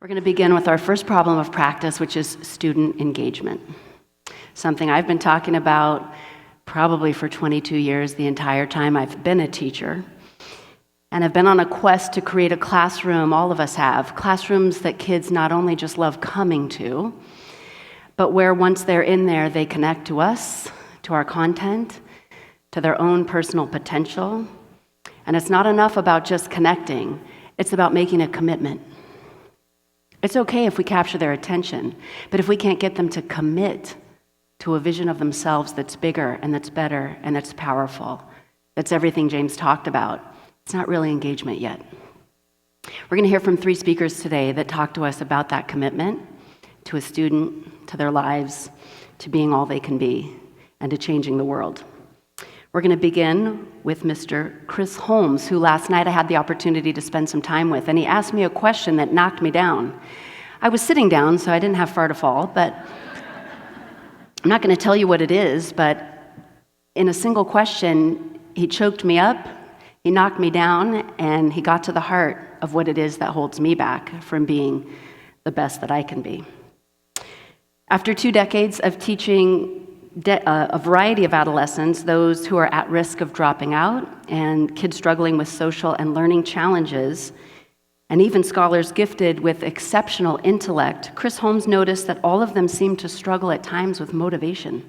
We're going to begin with our first problem of practice, which is student engagement. Something I've been talking about probably for 22 years, the entire time I've been a teacher. And I've been on a quest to create a classroom, all of us have, classrooms that kids not only just love coming to, but where once they're in there, they connect to us, to our content, to their own personal potential. And it's not enough about just connecting, it's about making a commitment. It's okay if we capture their attention, but if we can't get them to commit to a vision of themselves that's bigger and that's better and that's powerful, that's everything James talked about, it's not really engagement yet. We're going to hear from 3 speakers today that talk to us about that commitment to a student, to their lives, to being all they can be, and to changing the world. We're going to begin with Mr. Chris Holmes, who last night I had the opportunity to spend some time with, and he asked me a question that knocked me down. I was sitting down, so I didn't have far to fall, but I'm not going to tell you what it is, but in a single question, he choked me up, he knocked me down, and he got to the heart of what it is that holds me back from being the best that I can be. After 2 decades of teaching a variety of adolescents, those who are at risk of dropping out, and kids struggling with social and learning challenges, and even scholars gifted with exceptional intellect, Chris Holmes noticed that all of them seemed to struggle at times with motivation,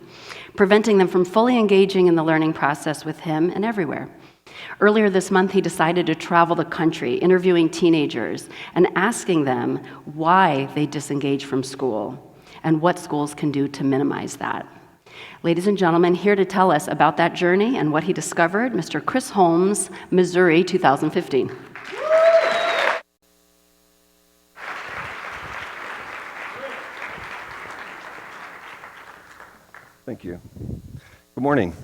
preventing them from fully engaging in the learning process with him and everywhere. Earlier this month, he decided to travel the country, interviewing teenagers and asking them why they disengage from school and what schools can do to minimize that. Ladies and gentlemen, here to tell us about that journey and what he discovered, Mr. Chris Holmes, Missouri, 2015. Thank you. Good morning.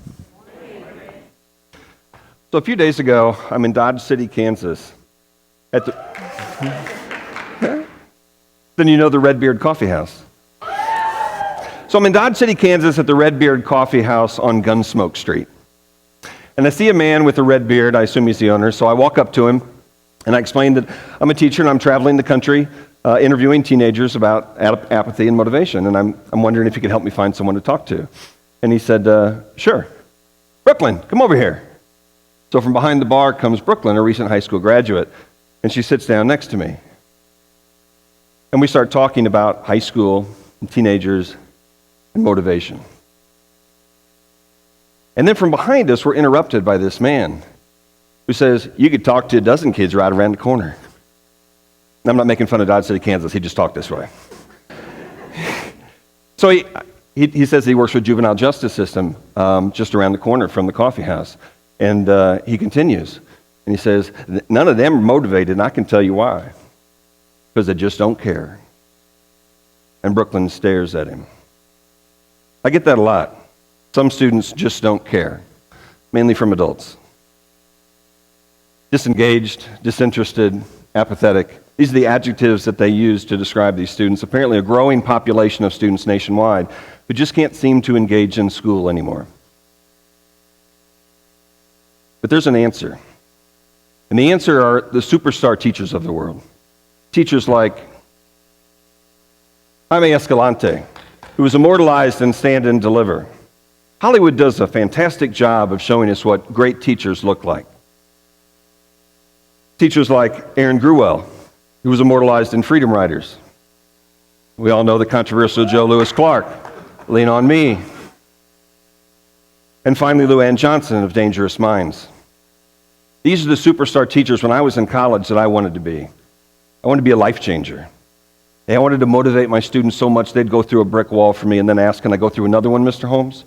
So a few days ago, I'm in Dodge City, Kansas, at the then you know the Redbeard Coffee House. So I'm in Dodge City, Kansas at the Redbeard Coffee House on Gunsmoke Street. And I see a man with a red beard. I assume he's the owner. So I walk up to him and I explain that I'm a teacher and I'm traveling the country interviewing teenagers about apathy and motivation. And I'm wondering if you could help me find someone to talk to. And he said, sure. Brooklyn, come over here. So from behind the bar comes Brooklyn, a recent high school graduate. And she sits down next to me. And we start talking about high school and teenagers and motivation. And then from behind us, we're interrupted by this man who says, you could talk to a dozen kids right around the corner. And I'm not making fun of Dodge City, Kansas. He just talked this way. So he says he works with juvenile justice system just around the corner from the coffee house. And he continues. And he says, none of them are motivated, and I can tell you why. Because they just don't care. And Brooklyn stares at him. I get that a lot. Some students just don't care, mainly from adults. Disengaged, disinterested, apathetic. These are the adjectives that they use to describe these students. Apparently a growing population of students nationwide who just can't seem to engage in school anymore. But there's an answer. And the answer are the superstar teachers of the world. Teachers like Jaime Escalante, who was immortalized in Stand and Deliver. Hollywood does a fantastic job of showing us what great teachers look like. Teachers like Aaron Gruwell, who was immortalized in Freedom Riders. We all know the controversial Joe Lewis Clark, Lean on Me. And finally, Luann Johnson of Dangerous Minds. These are the superstar teachers when I was in college that I wanted to be. I wanted to be a life changer. I wanted to motivate my students so much they'd go through a brick wall for me and then ask, can I go through another one, Mr. Holmes?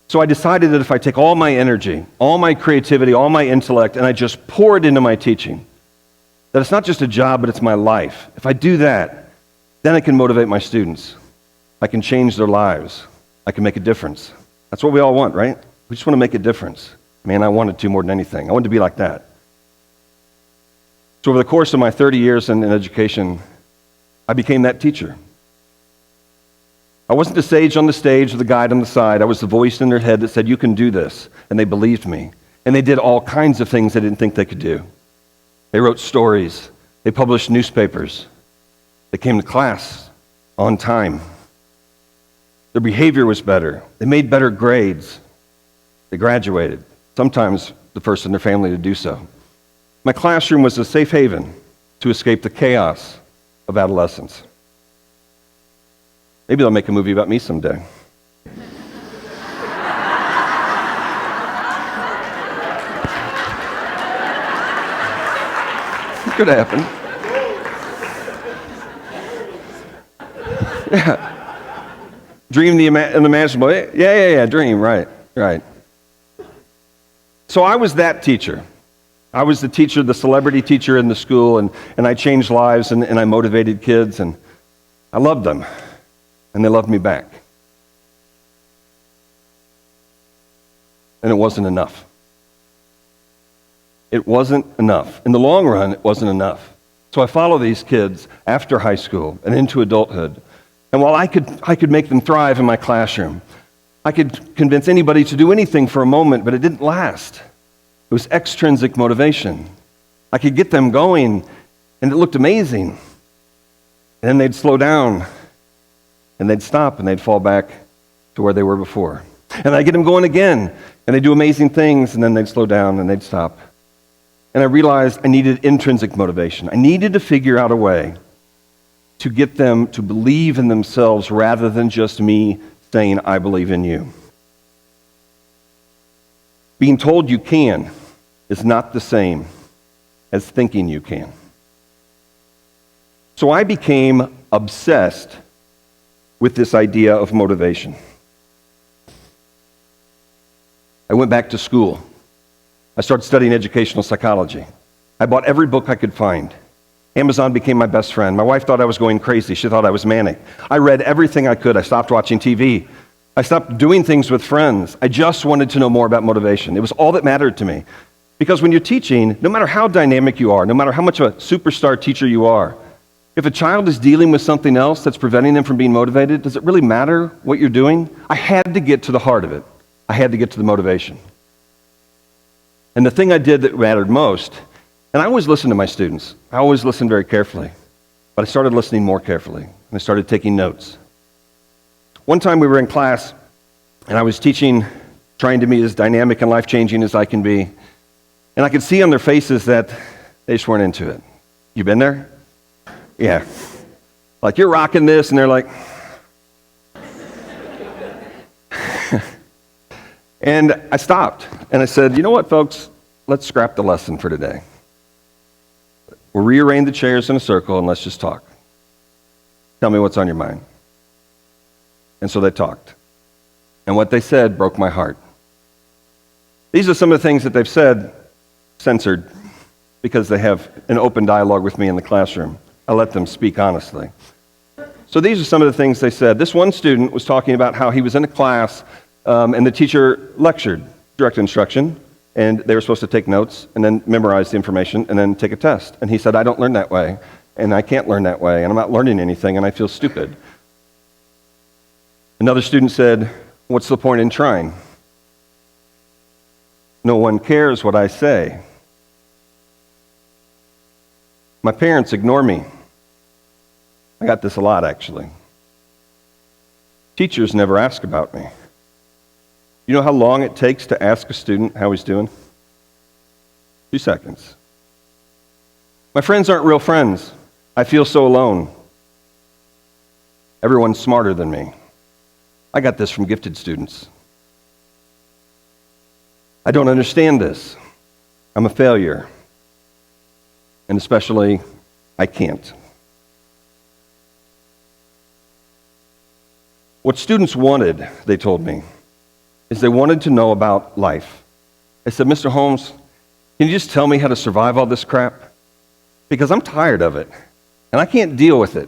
So I decided that if I take all my energy, all my creativity, all my intellect, and I just pour it into my teaching, that it's not just a job, but it's my life. If I do that, then I can motivate my students. I can change their lives. I can make a difference. That's what we all want, right? We just want to make a difference. Man, I wanted to more than anything. I wanted to be like that. So over the course of my 30 years in education, I became that teacher. I wasn't the sage on the stage or the guide on the side. I was the voice in their head that said, you can do this. And they believed me. And they did all kinds of things they didn't think they could do. They wrote stories. They published newspapers. They came to class on time. Their behavior was better. They made better grades. They graduated, sometimes the first in their family to do so. My classroom was a safe haven to escape the chaos of adolescence. Maybe they'll make a movie about me someday. Could happen. Yeah. Dream the unimaginable. Yeah, dream, right. So I was that teacher. I was the teacher, the celebrity teacher in the school, and I changed lives, and I motivated kids, and I loved them, and they loved me back. And it wasn't enough. It wasn't enough. In the long run, it wasn't enough. So I follow these kids after high school and into adulthood. And while I could make them thrive in my classroom, I could convince anybody to do anything for a moment, but it didn't last. It was extrinsic motivation. I could get them going, and it looked amazing. And then they'd slow down, and they'd stop, and they'd fall back to where they were before. And I'd get them going again, and they'd do amazing things, and then they'd slow down, and they'd stop. And I realized I needed intrinsic motivation. I needed to figure out a way to get them to believe in themselves rather than just me saying, I believe in you. Being told you can is not the same as thinking you can. So I became obsessed with this idea of motivation. I went back to school. I started studying educational psychology. I bought every book I could find. Amazon became my best friend. My wife thought I was going crazy. She thought I was manic. I read everything I could. I stopped watching TV. I stopped doing things with friends. I just wanted to know more about motivation. It was all that mattered to me. Because when you're teaching, no matter how dynamic you are, no matter how much of a superstar teacher you are, if a child is dealing with something else that's preventing them from being motivated, does it really matter what you're doing? I had to get to the heart of it. I had to get to the motivation. And the thing I did that mattered most, and I always listen to my students. I always listen very carefully. But I started listening more carefully, and I started taking notes. One time we were in class, and I was teaching, trying to be as dynamic and life-changing as I can be. And I could see on their faces that they just weren't into it. You been there? Yeah. Like, you're rocking this, and they're like... And I stopped, and I said, you know what, folks? Let's scrap the lesson for today. We'll rearrange the chairs in a circle, and let's just talk. Tell me what's on your mind. And so they talked. And what they said broke my heart. These are some of the things that they've said, censored, because they have an open dialogue with me in the classroom. I let them speak honestly. So these are some of the things they said. This one student was talking about how he was in a class, and the teacher lectured, direct instruction, and they were supposed to take notes and then memorize the information and then take a test. And he said, I don't learn that way, and I can't learn that way, and I'm not learning anything, and I feel stupid. Another student said, what's the point in trying? No one cares what I say. My parents ignore me. I got this a lot, actually. Teachers never ask about me. You know how long it takes to ask a student how he's doing? 2 seconds. My friends aren't real friends. I feel so alone. Everyone's smarter than me. I got this from gifted students. I don't understand this. I'm a failure. And especially, I can't. What students wanted, they told me, is they wanted to know about life. They said, Mr. Holmes, can you just tell me how to survive all this crap? Because I'm tired of it, and I can't deal with it.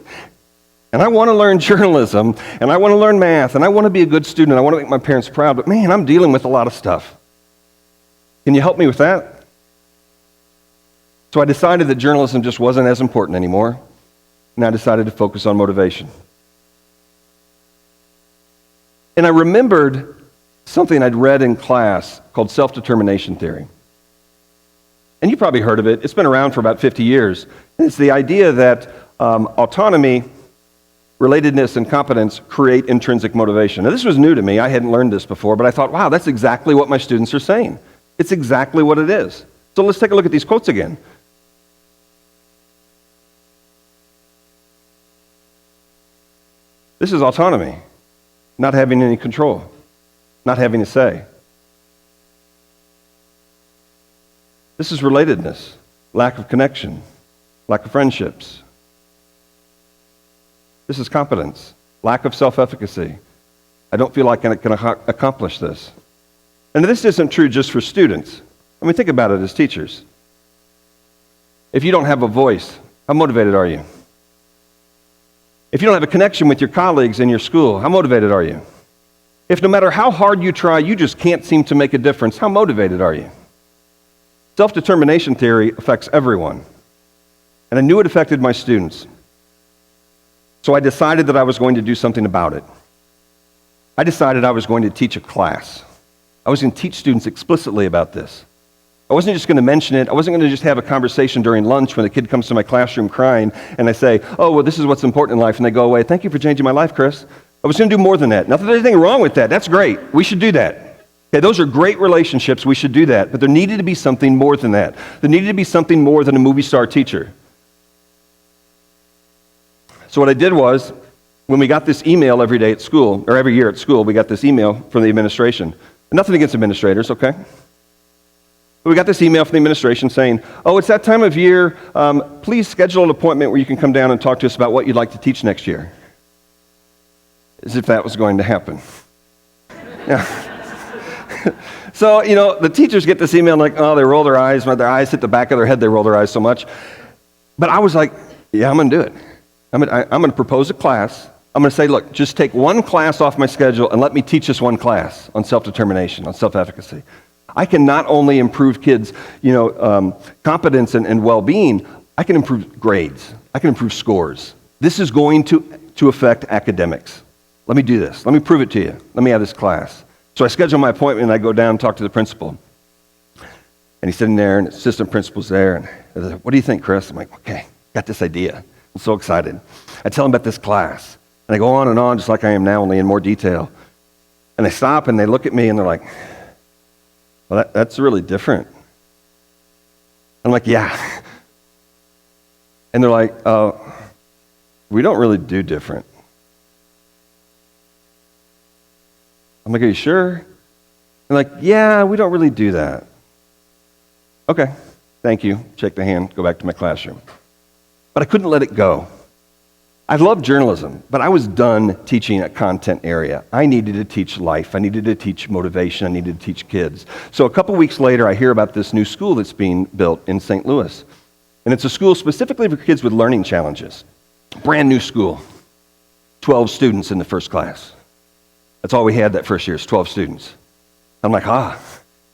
And I want to learn journalism, and I want to learn math, and I want to be a good student, I want to make my parents proud, but man, I'm dealing with a lot of stuff. Can you help me with that? So I decided that journalism just wasn't as important anymore, and I decided to focus on motivation. And I remembered something I'd read in class called self-determination theory. And you probably heard of it. It's been around for about 50 years. And it's the idea that autonomy, relatedness, and competence create intrinsic motivation. Now, this was new to me. I hadn't learned this before, but I thought, wow, that's exactly what my students are saying. It's exactly what it is. So let's take a look at these quotes again. This is autonomy, not having any control, not having a say. This is relatedness, lack of connection, lack of friendships. This is competence, lack of self-efficacy. I don't feel like I can accomplish this. And this isn't true just for students. I mean, think about it as teachers. If you don't have a voice, how motivated are you? If you don't have a connection with your colleagues in your school, how motivated are you? If no matter how hard you try, you just can't seem to make a difference, how motivated are you? Self-determination theory affects everyone. And I knew it affected my students. So I decided that I was going to do something about it. I decided I was going to teach a class. I was going to teach students explicitly about this. I wasn't just going to mention it. I wasn't going to just have a conversation during lunch when a kid comes to my classroom crying and I say, oh, well, this is what's important in life, and they go away. Thank you for changing my life, Chris. I was going to do more than that. Not that there's anything wrong with that. That's great. We should do that. Okay, those are great relationships. We should do that. But there needed to be something more than that. There needed to be something more than a movie star teacher. So what I did was, when we got this email every day at school, or every year at school, we got this email from the administration. Nothing against administrators, okay? But we got this email from the administration saying, oh, it's that time of year. Please schedule an appointment where you can come down and talk to us about what you'd like to teach next year. As if that was going to happen. Yeah. So, the teachers get this email and like, oh, they roll their eyes. When their eyes hit the back of their head, they roll their eyes so much. But I was like, yeah, I'm going to do it. I'm going to propose a class. I'm going to say, look, just take one class off my schedule and let me teach this one class on self-determination, on self-efficacy. I can not only improve kids, competence and well-being, I can improve grades. I can improve scores. This is going to affect academics. Let me do this. Let me prove it to you. Let me have this class. So I schedule my appointment and I go down and talk to the principal. And he's sitting there and the assistant principal's there. And they're like, what do you think, Chris? I'm like, okay, got this idea. I'm so excited. I tell him about this class. And I go on and on just like I am now, only in more detail. And they stop and they look at me and they're like, well, that's really different. I'm like, yeah. And they're like, we don't really do different. I'm like, are you sure? They're like, yeah, we don't really do that. Okay, thank you. Shake the hand, go back to my classroom. But I couldn't let it go. I loved journalism, but I was done teaching a content area. I needed to teach life. I needed to teach motivation. I needed to teach kids. So a couple weeks later, I hear about this new school that's being built in St. Louis. And it's a school specifically for kids with learning challenges. Brand new school. 12 students in the first class. That's all we had that first year, is 12 students. I'm like,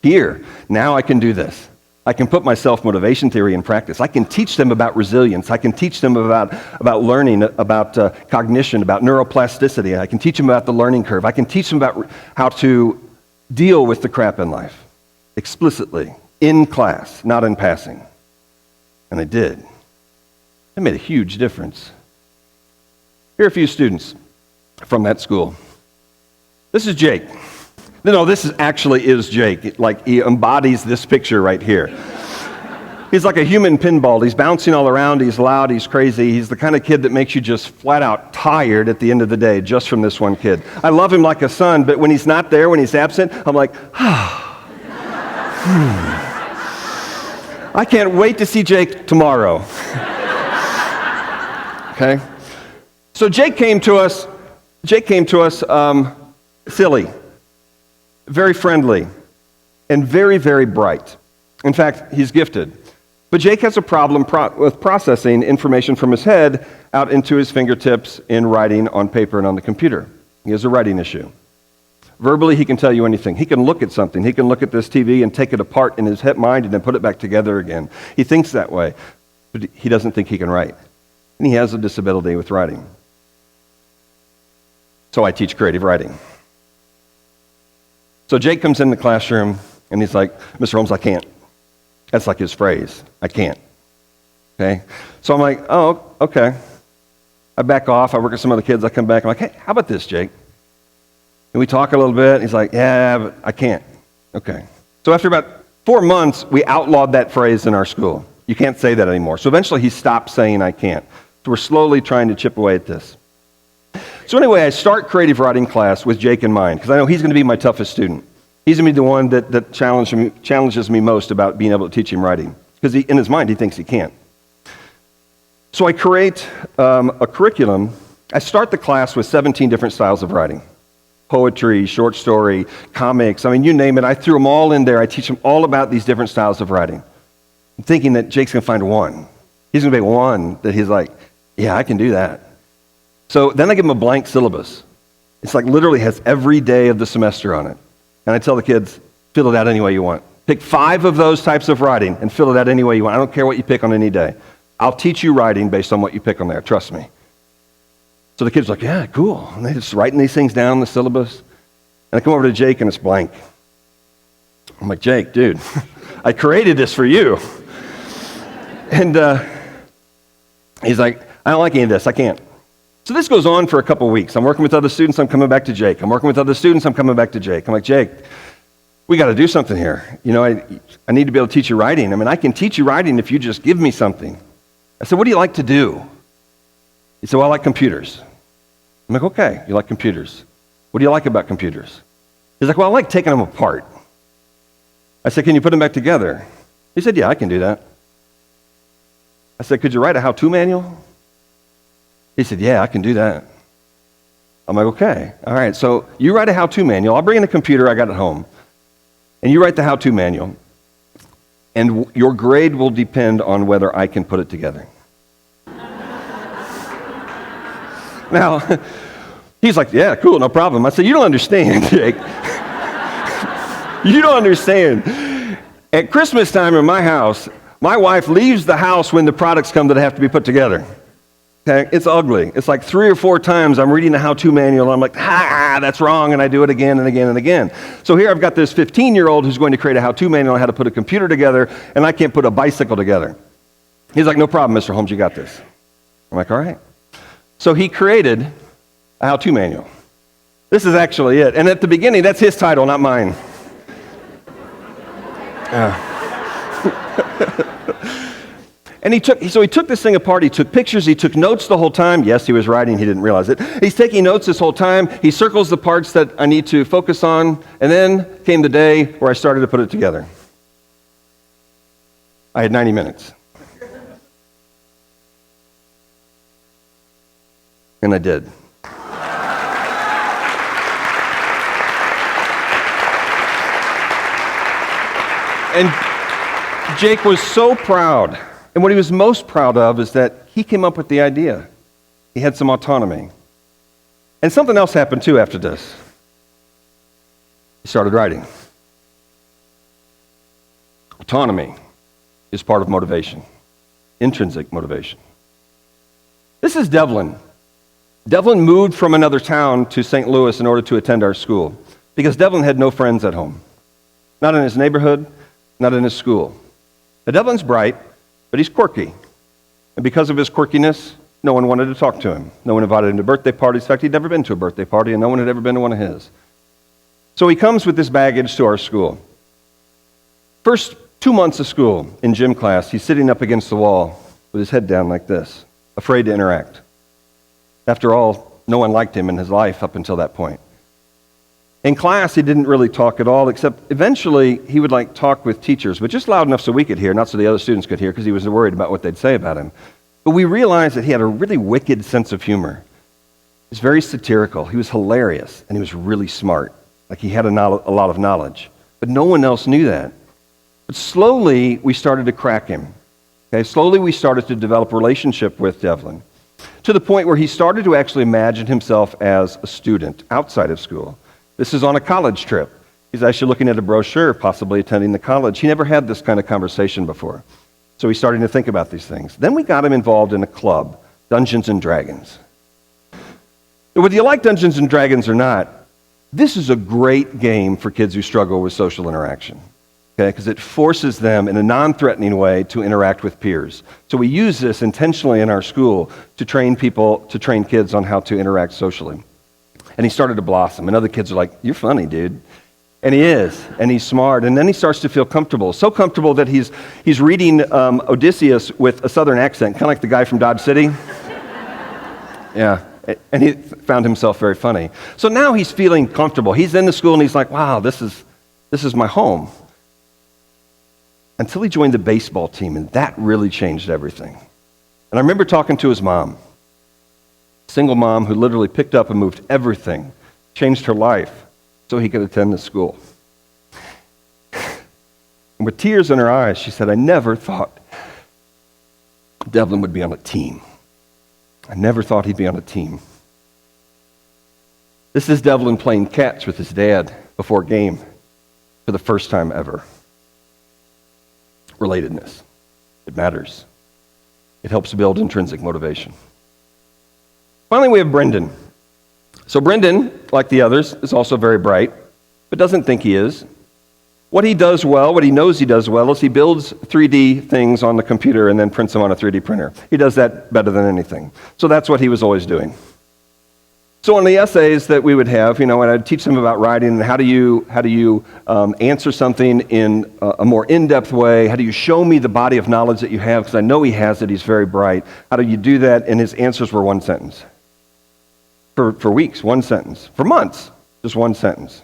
here, now I can do this. I can put my self-motivation theory in practice. I can teach them about resilience. I can teach them about learning, about cognition, about neuroplasticity. I can teach them about the learning curve. I can teach them about how to deal with the crap in life explicitly, in class, not in passing. And they did. It made a huge difference. Here are a few students from that school. This is Jake. No, this actually is Jake. Like, he embodies this picture right here. He's like a human pinball. He's bouncing all around. He's loud. He's crazy. He's the kind of kid that makes you just flat out tired at the end of the day just from this one kid. I love him like a son, but when he's not there, when he's absent, I'm like, I can't wait to see Jake tomorrow. Okay? So Jake came to us silly. Very friendly, and very, very bright. In fact, he's gifted. But Jake has a problem with processing information from his head out into his fingertips in writing on paper and on the computer. He has a writing issue. Verbally, he can tell you anything. He can look at something. He can look at this TV and take it apart in his mind and then put it back together again. He thinks that way, but he doesn't think he can write. And he has a disability with writing. So I teach creative writing. So Jake comes in the classroom, and he's like, Mr. Holmes, I can't. That's like his phrase, I can't. Okay? So I'm like, oh, okay. I back off. I work with some other kids. I come back. I'm like, hey, how about this, Jake? And we talk a little bit. He's like, yeah, but I can't. Okay. So after about 4 months, we outlawed that phrase in our school. You can't say that anymore. So eventually he stopped saying I can't. So we're slowly trying to chip away at this. So anyway, I start creative writing class with Jake in mind, because I know he's going to be my toughest student. He's going to be the one that challenges me most about being able to teach him writing, because in his mind he thinks he can't. So I create a curriculum. I start the class with 17 different styles of writing. Poetry, short story, comics, I mean, you name it. I threw them all in there. I teach them all about these different styles of writing. I'm thinking that Jake's going to find one. He's going to be one that he's like, yeah, I can do that. So then I give him a blank syllabus. It's like literally has every day of the semester on it. And I tell the kids, fill it out any way you want. Pick 5 of those types of writing and fill it out any way you want. I don't care what you pick on any day. I'll teach you writing based on what you pick on there. Trust me. So the kids are like, yeah, cool. And they're just writing these things down in the syllabus. And I come over to Jake and it's blank. I'm like, Jake, dude, I created this for you. And he's like, I don't like any of this. I can't. So this goes on for a couple weeks. I'm working with other students. I'm coming back to Jake. I'm working with other students. I'm coming back to Jake. I'm like, Jake, we got to do something here. You know, I need to be able to teach you writing. I mean, I can teach you writing if you just give me something. I said, what do you like to do? He said, well, I like computers. I'm like, okay, you like computers. What do you like about computers? He's like, well, I like taking them apart. I said, can you put them back together? He said, yeah, I can do that. I said, could you write a how-to manual? He said, yeah, I can do that. I'm like, okay, all right, so you write a how-to manual. I'll bring in a computer I got at home, and you write the how-to manual, and your grade will depend on whether I can put it together. Now, he's like, yeah, cool, no problem. I said, you don't understand, Jake. You don't understand. At Christmas time in my house, my wife leaves the house when the products come that have to be put together. Okay? It's ugly. It's like 3 or 4 times I'm reading the how-to manual, and I'm like, that's wrong, and I do it again and again and again. So here I've got this 15-year-old who's going to create a how-to manual on how to put a computer together, and I can't put a bicycle together. He's like, no problem, Mr. Holmes, you got this. I'm like, all right. So he created a how-to manual. This is actually it. And at the beginning, that's his title, not mine. And he took this thing apart. He took pictures. He took notes the whole time. Yes, he was writing. He didn't realize it. He's taking notes this whole time. He circles the parts that I need to focus on. And then came the day where I started to put it together. I had 90 minutes. And I did. And Jake was so proud. And what he was most proud of is that he came up with the idea. He had some autonomy. And something else happened too after this. He started writing. Autonomy is part of motivation, intrinsic motivation. This is Devlin. Devlin moved from another town to St. Louis in order to attend our school because Devlin had no friends at home. Not in his neighborhood, not in his school. Now, Devlin's bright, but he's quirky. And because of his quirkiness, no one wanted to talk to him. No one invited him to birthday parties. In fact, he'd never been to a birthday party, and no one had ever been to one of his. So he comes with this baggage to our school. First 2 months of school, in gym class, he's sitting up against the wall with his head down like this, afraid to interact. After all, no one liked him in his life up until that point. In class, he didn't really talk at all, except eventually he would talk with teachers, but just loud enough so we could hear, not so the other students could hear, because he was worried about what they'd say about him. But we realized that he had a really wicked sense of humor. He was very satirical. He was hilarious, and he was really smart. He had a lot of knowledge. But no one else knew that. But slowly, we started to crack him. Okay? Slowly, we started to develop a relationship with Devlin, to the point where he started to actually imagine himself as a student outside of school. This is on a college trip. He's actually looking at a brochure, possibly attending the college. He never had this kind of conversation before. So he's starting to think about these things. Then we got him involved in a club, Dungeons and Dragons. Whether you like Dungeons and Dragons or not, this is a great game for kids who struggle with social interaction. okay, because it forces them in a non-threatening way to interact with peers. So we use this intentionally in our school to train kids on how to interact socially. And he started to blossom, and other kids are like, "You're funny, dude." And he is, and he's smart, and then he starts to feel comfortable. So comfortable that he's reading Odysseus with a southern accent, kind of like the guy from Dodge City. Yeah, and he found himself very funny. So now he's feeling comfortable. He's in the school, and he's like, "Wow, this is my home." Until he joined the baseball team, and that really changed everything. And I remember talking to his mom, single mom who literally picked up and moved everything, changed her life so he could attend the school. And with tears in her eyes, she said, "I never thought Devlin would be on a team. I never thought he'd be on a team." This is Devlin playing catch with his dad before a game for the first time ever. Relatedness. It matters. It helps build intrinsic motivation. Finally, we have Brendan. So Brendan, like the others, is also very bright, but doesn't think he is. What he does well, what he knows he does well, is he builds 3D things on the computer and then prints them on a 3D printer. He does that better than anything. So that's what he was always doing. So on the essays that we would have, and I'd teach them about writing and how do you answer something in a more in-depth way? How do you show me the body of knowledge that you have? Because I know he has it. He's very bright. How do you do that? And his answers were one sentence. For weeks, one sentence. For months, just one sentence.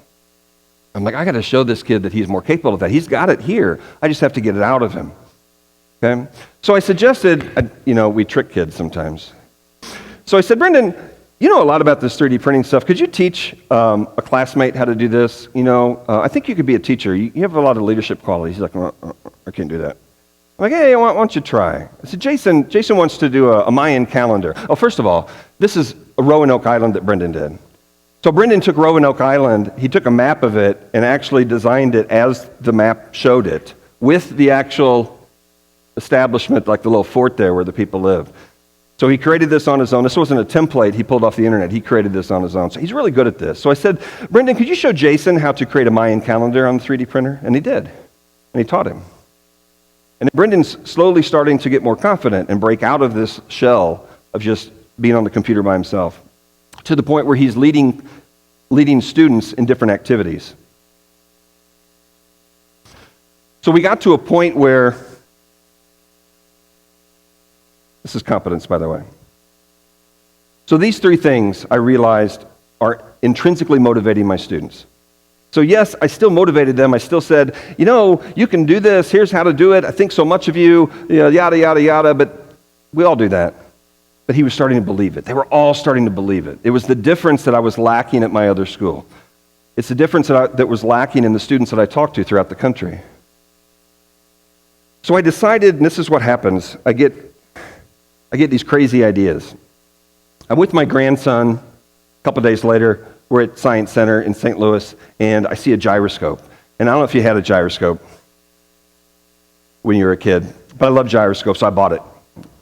I'm like, I got to show this kid that he's more capable of that. He's got it here. I just have to get it out of him. Okay? So I suggested, we trick kids sometimes. So I said, "Brendan, you know a lot about this 3D printing stuff. Could you teach a classmate how to do this? I think you could be a teacher. You have a lot of leadership qualities." He's like, I can't do that. I'm like, "Hey, why don't you try?" I said, Jason wants to do a Mayan calendar. Oh, first of all, this is a Roanoke Island that Brendan did. So Brendan took Roanoke Island, he took a map of it and actually designed it as the map showed it, with the actual establishment, like the little fort there where the people live. So he created this on his own. This wasn't a template he pulled off the internet. He created this on his own. So he's really good at this. So I said, "Brendan, could you show Jason how to create a Mayan calendar on the 3D printer?" And he did. And he taught him. And Brendan's slowly starting to get more confident and break out of this shell of just being on the computer by himself, to the point where he's leading students in different activities. So we got to a point where, this is competence, by the way. So these three things I realized are intrinsically motivating my students. So yes, I still motivated them. I still said, you can do this. Here's how to do it. I think so much of you, yada, yada, yada. But we all do that. But he was starting to believe it. They were all starting to believe it. It was the difference that I was lacking at my other school. It's the difference that was lacking in the students that I talked to throughout the country. So I decided, and this is what happens. I get these crazy ideas. I'm with my grandson. A couple days later, we're at Science Center in St. Louis, and I see a gyroscope. And I don't know if you had a gyroscope when you were a kid, but I love gyroscopes, so I bought it.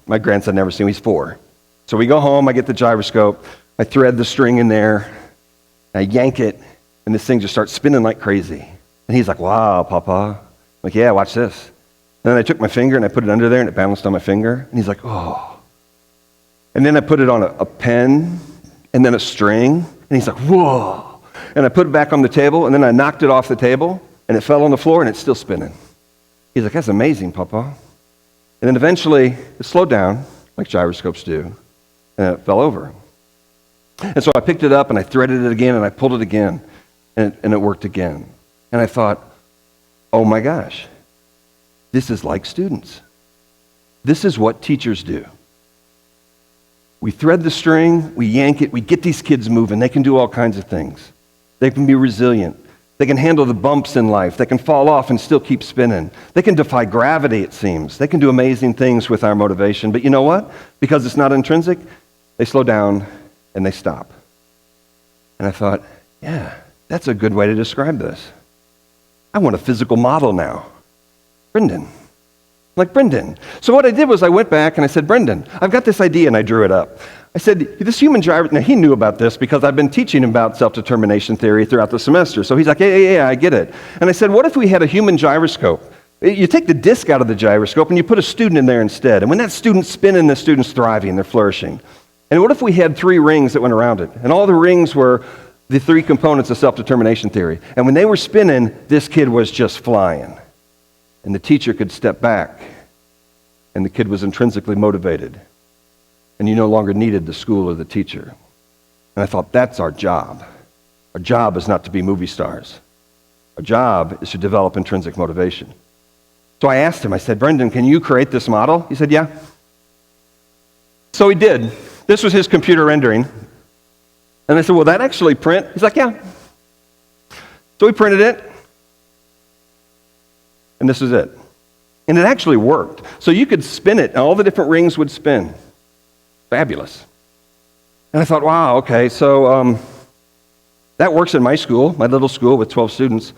My grandson never seen me. He's 4. So we go home, I get the gyroscope, I thread the string in there, I yank it, and this thing just starts spinning like crazy. And he's like, "Wow, Papa." I'm like, "Yeah, watch this." And then I took my finger and I put it under there, and it balanced on my finger. And he's like, "Oh." And then I put it on a pen, and then a string, and he's like, "Whoa." And I put it back on the table, and then I knocked it off the table, and it fell on the floor, and it's still spinning. He's like, "That's amazing, Papa." And then eventually, it slowed down, like gyroscopes do, and it fell over. And so I picked it up, and I threaded it again, and I pulled it again, and it worked again. And I thought, oh my gosh, this is like students. This is what teachers do. We thread the string, we yank it, we get these kids moving. They can do all kinds of things. They can be resilient. They can handle the bumps in life. They can fall off and still keep spinning. They can defy gravity, it seems. They can do amazing things with our motivation. But you know what? Because it's not intrinsic, they slow down and they stop. And I thought, yeah, that's a good way to describe this. I want a physical model now. Brendan. Like Brendan. So what I did was I went back and I said, "Brendan, I've got this idea," and I drew it up. I said, this human driver, now he knew about this because I've been teaching him about self-determination theory throughout the semester. So he's like, yeah, I get it. And I said, what if we had a human gyroscope? You take the disc out of the gyroscope and you put a student in there instead. And when that student's spinning, the student's thriving, they're flourishing. And what if we had 3 rings that went around it? And all the rings were the 3 components of self-determination theory. And when they were spinning, this kid was just flying. And the teacher could step back. And the kid was intrinsically motivated. And you no longer needed the school or the teacher. And I thought, that's our job. Our job is not to be movie stars. Our job is to develop intrinsic motivation. So I asked him, I said, Brendan, can you create this model? He said, yeah. So he did. This was his computer rendering. And I said, will that actually print? He's like, yeah. So we printed it. And this is it. And it actually worked. So you could spin it, and all the different rings would spin. Fabulous. And I thought, wow, okay, so that works in my school, my little school with 12 students.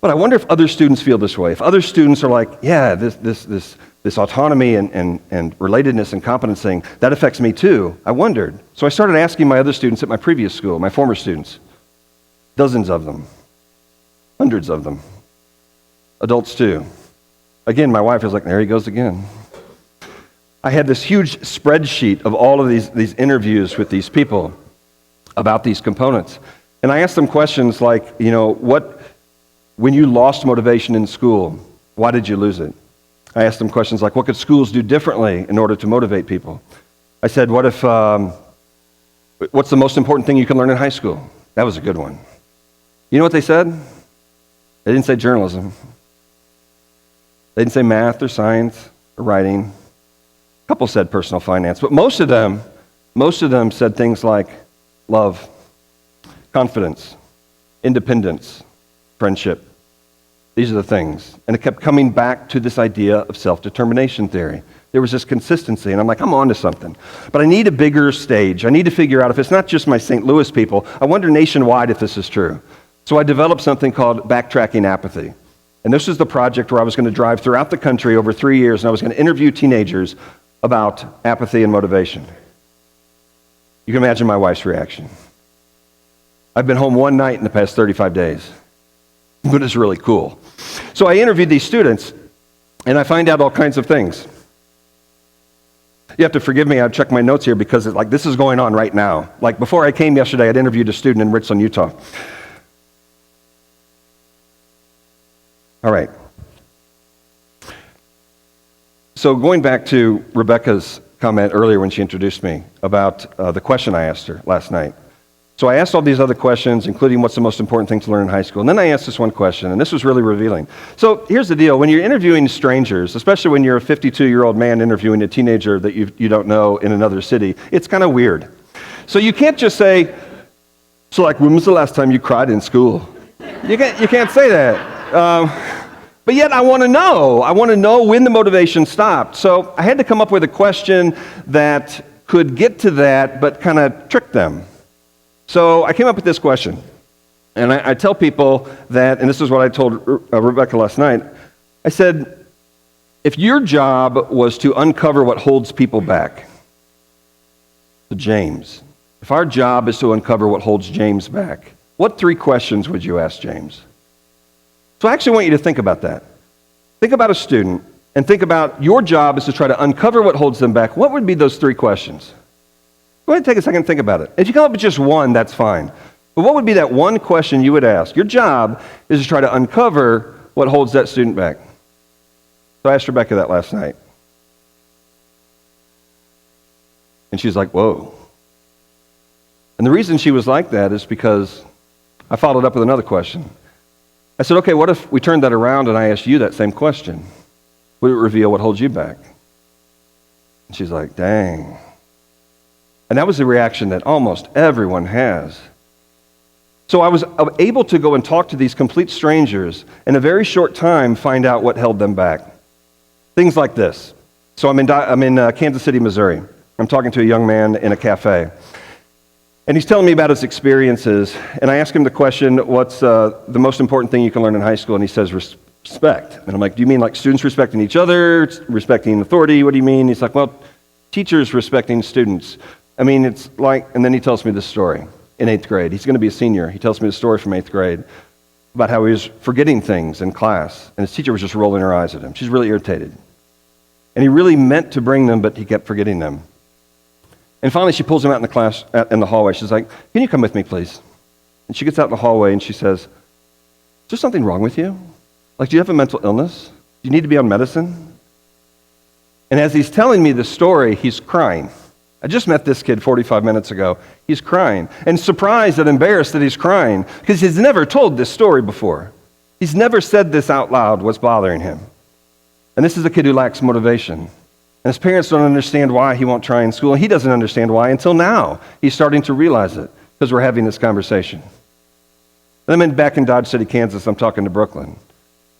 But I wonder if other students feel this way. If other students are like, yeah, this autonomy and relatedness and competence thing, that affects me too. I wondered. So I started asking my other students at my previous school, my former students, dozens of them, hundreds of them, adults too. Again, my wife was like, there he goes again. I had this huge spreadsheet of all of these interviews with these people about these components. And I asked them questions like, when you lost motivation in school, why did you lose it? I asked them questions like, what could schools do differently in order to motivate people? I said, what's the most important thing you can learn in high school? That was a good one. You know what they said? They didn't say journalism. They didn't say math or science or writing. A couple said personal finance, but most of them said things like love, confidence, independence, friendship. These are the things. And it kept coming back to this idea of self-determination theory. There was this consistency, and I'm like, I'm on to something. But I need a bigger stage. I need to figure out if it's not just my St. Louis people, I wonder nationwide if this is true. So I developed something called Backtracking Apathy. And this was the project where I was going to drive throughout the country over 3 years, and I was going to interview teenagers about apathy and motivation. You can imagine my wife's reaction. I've been home one night in the past 35 days, but it's really cool. So I interviewed these students, and I find out all kinds of things. You have to forgive me, I've checked my notes here because this is going on right now. Like before I came yesterday, I'd interviewed a student in Richland, Utah. All right. So going back to Rebecca's comment earlier when she introduced me about the question I asked her last night. So I asked all these other questions, including what's the most important thing to learn in high school. And then I asked this one question, and this was really revealing. So here's the deal. When you're interviewing strangers, especially when you're a 52-year-old man interviewing a teenager that you don't know in another city, it's kind of weird. So you can't just say, so like, when was the last time you cried in school? You can't say that. But yet I want to know. I want to know when the motivation stopped. So I had to come up with a question that could get to that, but kind of trick them. So I came up with this question. And I tell people that, and this is what I told Rebecca last night. I said, if your job was to uncover what holds people back, to James, if our job is to uncover what holds James back, what 3 questions would you ask James? So I actually want you to think about that. Think about a student and think about your job is to try to uncover what holds them back. What would be those 3 questions? Go ahead and take a second and think about it. If you come up with just one, that's fine. But what would be that one question you would ask? Your job is to try to uncover what holds that student back. So I asked Rebecca that last night. And she's like, whoa. And the reason she was like that is because I followed up with another question. I said, okay, what if we turned that around and I asked you that same question? Would it reveal what holds you back? And she's like, dang. And that was the reaction that almost everyone has. So I was able to go and talk to these complete strangers in a very short time, find out what held them back. Things like this. So I'm in Kansas City, Missouri. I'm talking to a young man in a cafe. And he's telling me about his experiences, and I ask him the question, what's the most important thing you can learn in high school? And he says, respect. And I'm like, do you mean like students respecting each other, respecting authority? What do you mean? He's like, well, teachers respecting students, I mean, it's like, and then he tells me this story in 8th grade. He's going to be a senior. He tells me the story from 8th grade about how he was forgetting things in class, and his teacher was just rolling her eyes at him. She's really irritated. And he really meant to bring them, but he kept forgetting them. And finally, she pulls him out in the hallway. She's like, "Can you come with me, please?" And she gets out in the hallway, and she says, "Is there something wrong with you? Like, do you have a mental illness? Do you need to be on medicine?" And as he's telling me this story, he's crying. I just met this kid 45 minutes ago. He's crying, and surprised and embarrassed that he's crying, because he's never told this story before. He's never said this out loud, what's bothering him. And this is a kid who lacks motivation. And his parents don't understand why he won't try in school, and he doesn't understand why until now. He's starting to realize it, because we're having this conversation. And I'm back in Dodge City, Kansas. I'm talking to Brooklyn.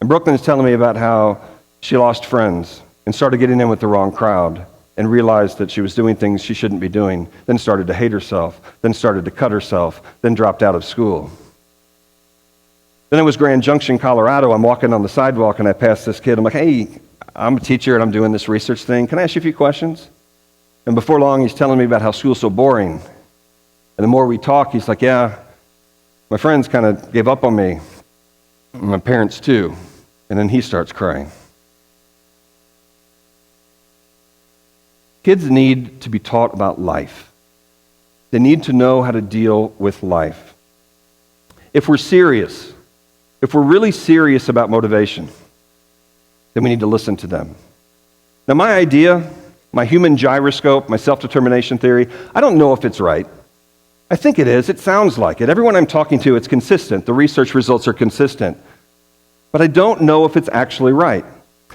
And Brooklyn is telling me about how she lost friends and started getting in with the wrong crowd and realized that she was doing things she shouldn't be doing, then started to hate herself, then started to cut herself, then dropped out of school. Then it was Grand Junction, Colorado. I'm walking on the sidewalk, and I pass this kid. I'm like, "Hey, I'm a teacher, and I'm doing this research thing. Can I ask you a few questions?" And before long, he's telling me about how school's so boring. And the more we talk, he's like, "Yeah, my friends kind of gave up on me, and my parents too." And then he starts crying. Kids need to be taught about life. They need to know how to deal with life. If we're serious, if we're really serious about motivation, then we need to listen to them. Now, my idea, my human gyroscope, my self-determination theory, I don't know if it's right. I think it is. It sounds like it. Everyone I'm talking to, it's consistent. The research results are consistent. But I don't know if it's actually right.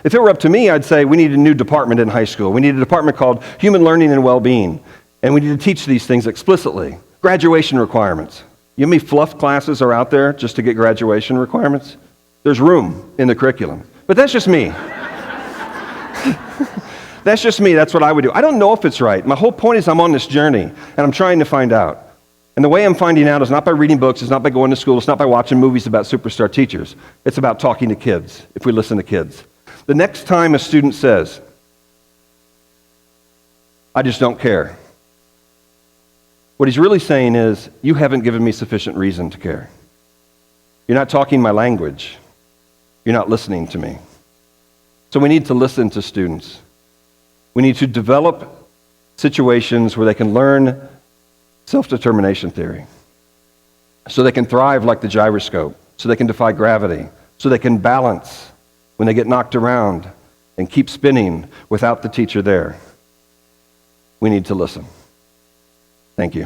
If it were up to me, I'd say we need a new department in high school. We need a department called Human Learning and Well-Being. And we need to teach these things explicitly. Graduation requirements. You know how many fluff classes are out there just to get graduation requirements? There's room in the curriculum. But that's just me. That's just me. That's what I would do. I don't know if it's right. My whole point is I'm on this journey, and I'm trying to find out. And the way I'm finding out is not by reading books, it's not by going to school, it's not by watching movies about superstar teachers. It's about talking to kids, if we listen to kids. The next time a student says, "I just don't care," what he's really saying is, "You haven't given me sufficient reason to care. You're not talking my language. You're not listening to me." So we need to listen to students. We need to develop situations where they can learn self-determination theory, so they can thrive like the gyroscope, so they can defy gravity, so they can balance when they get knocked around and keep spinning without the teacher there. We need to listen. Thank you.